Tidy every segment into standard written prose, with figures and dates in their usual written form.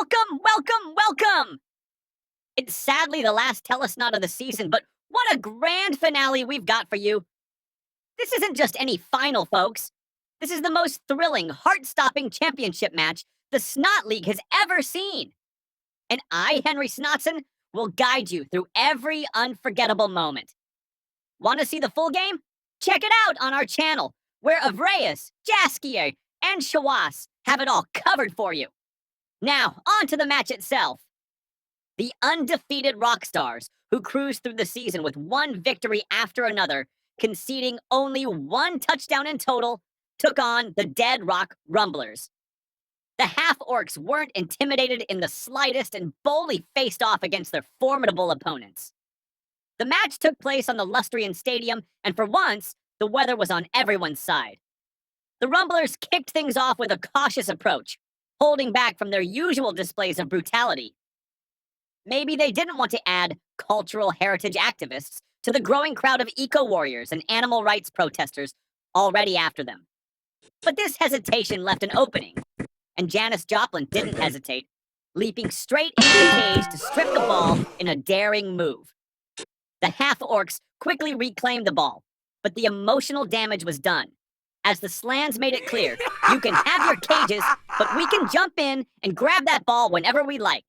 Welcome, welcome, welcome! It's sadly the last Telesnot of the season, but what a grand finale we've got for you. This isn't just any final, folks. This is the most thrilling, heart-stopping championship match the Snot League has ever seen. And I, Henry Snotson, will guide you through every unforgettable moment. Want to see the full game? Check it out on our channel, where Avreus, Jaskier, and Shawas have it all covered for you. Now, on to the match itself. The undefeated Rockstars, who cruised through the season with one victory after another, conceding only one touchdown in total, took on the Dead Rock Rumblers. The half-orcs weren't intimidated in the slightest and boldly faced off against their formidable opponents. The match took place on the Lustrian Stadium, and for once, the weather was on everyone's side. The Rumblers kicked things off with a cautious approach, holding back from their usual displays of brutality. Maybe they didn't want to add cultural heritage activists to the growing crowd of eco-warriors and animal rights protesters already after them. But this hesitation left an opening, and Janis Joplin didn't hesitate, leaping straight into the cage to strip the ball in a daring move. The half-orcs quickly reclaimed the ball, but the emotional damage was done, as the Slans made it clear, you can have your cages, but we can jump in and grab that ball whenever we like.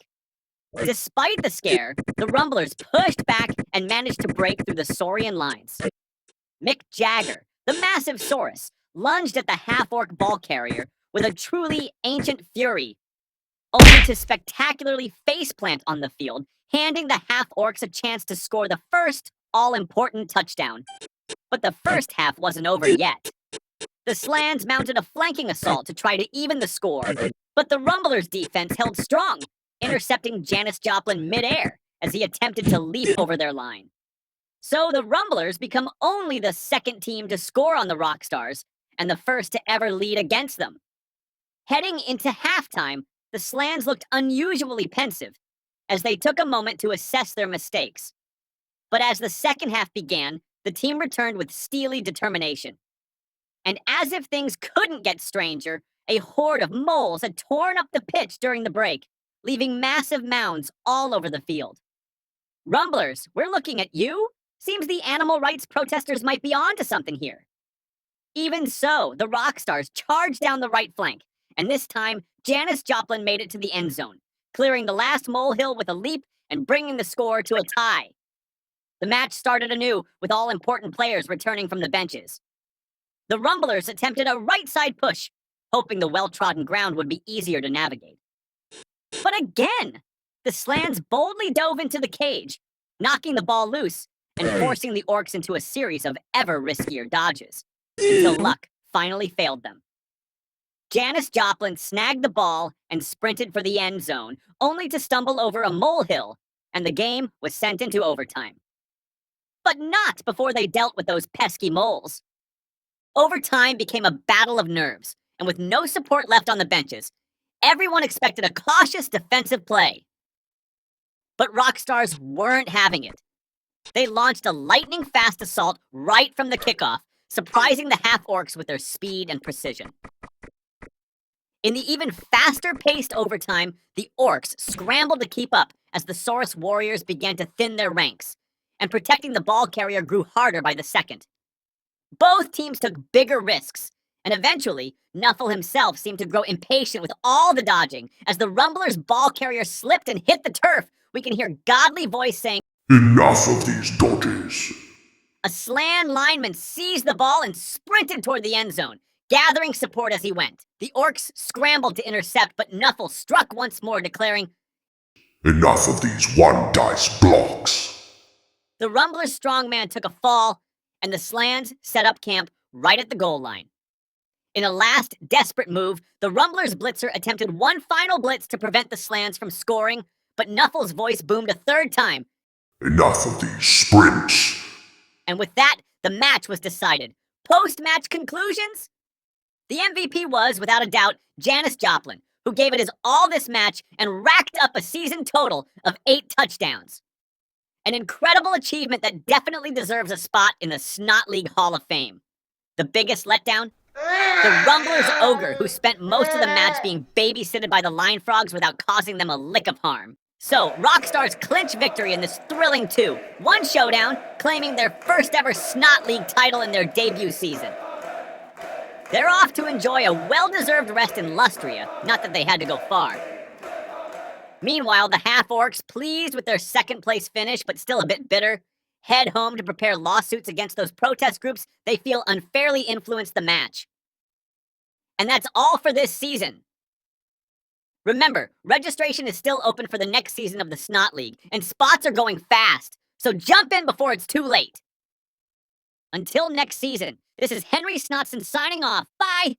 Despite the scare, the Rumblers pushed back and managed to break through the Saurian lines. Mick Jagger, the massive Saurus, lunged at the half-orc ball carrier with a truly ancient fury, only to spectacularly faceplant on the field, handing the half-orcs a chance to score the first all-important touchdown. But the first half wasn't over yet. The Slans mounted a flanking assault to try to even the score, but the Rumblers' defense held strong, intercepting Janis Joplin mid-air as he attempted to leap over their line. So the Rumblers become only the second team to score on the Rockstars, and the first to ever lead against them. Heading into halftime, the Slans looked unusually pensive, as they took a moment to assess their mistakes. But as the second half began, the team returned with steely determination. And as if things couldn't get stranger, a horde of moles had torn up the pitch during the break, leaving massive mounds all over the field. Rumblers, we're looking at you? Seems the animal rights protesters might be onto something here. Even so, the Rockstars charged down the right flank, and this time, Janis Joplin made it to the end zone, clearing the last molehill with a leap and bringing the score to a tie. The match started anew, with all important players returning from the benches. The Rumblers attempted a right-side push, hoping the well-trodden ground would be easier to navigate. But again, the Slans boldly dove into the cage, knocking the ball loose and forcing the orcs into a series of ever riskier dodges, until luck finally failed them. Janis Joplin snagged the ball and sprinted for the end zone, only to stumble over a molehill, and the game was sent into overtime. But not before they dealt with those pesky moles. Overtime became a battle of nerves, and with no support left on the benches, everyone expected a cautious defensive play. But Rockstars weren't having it. They launched a lightning-fast assault right from the kickoff, surprising the half-orcs with their speed and precision. In the even faster-paced overtime, the orcs scrambled to keep up as the Saurus warriors began to thin their ranks, and protecting the ball carrier grew harder by the second. Both teams took bigger risks, and eventually, Nuffle himself seemed to grow impatient with all the dodging. As the Rumbler's ball carrier slipped and hit the turf, we can hear Godly voice saying, "Enough of these dodges." A Slan lineman seized the ball and sprinted toward the end zone, gathering support as he went. The orcs scrambled to intercept, but Nuffle struck once more, declaring, "Enough of these one-dice blocks." The Rumbler's strongman took a fall, and the Slans set up camp right at the goal line. In a last, desperate move, the Rumblers' blitzer attempted one final blitz to prevent the Slans from scoring, but Nuffle's voice boomed a third time. "Enough of these sprints." And with that, the match was decided. Post-match conclusions? The MVP was, without a doubt, Janis Joplin, who gave it his all this match and racked up a season total of 8 touchdowns. An incredible achievement that definitely deserves a spot in the Snot League Hall of Fame. The biggest letdown? The Rumbler's Ogre, who spent most of the match being babysitted by the Line Frogs without causing them a lick of harm. So, Rockstars clinch victory in this thrilling 2-1 showdown, claiming their first ever Snot League title in their debut season. They're off to enjoy a well-deserved rest in Lustria, not that they had to go far. Meanwhile, the Half-Orcs, pleased with their second-place finish but still a bit bitter, head home to prepare lawsuits against those protest groups they feel unfairly influenced the match. And that's all for this season. Remember, registration is still open for the next season of the Snot League, and spots are going fast, so jump in before it's too late. Until next season, this is Henry Snotson signing off. Bye!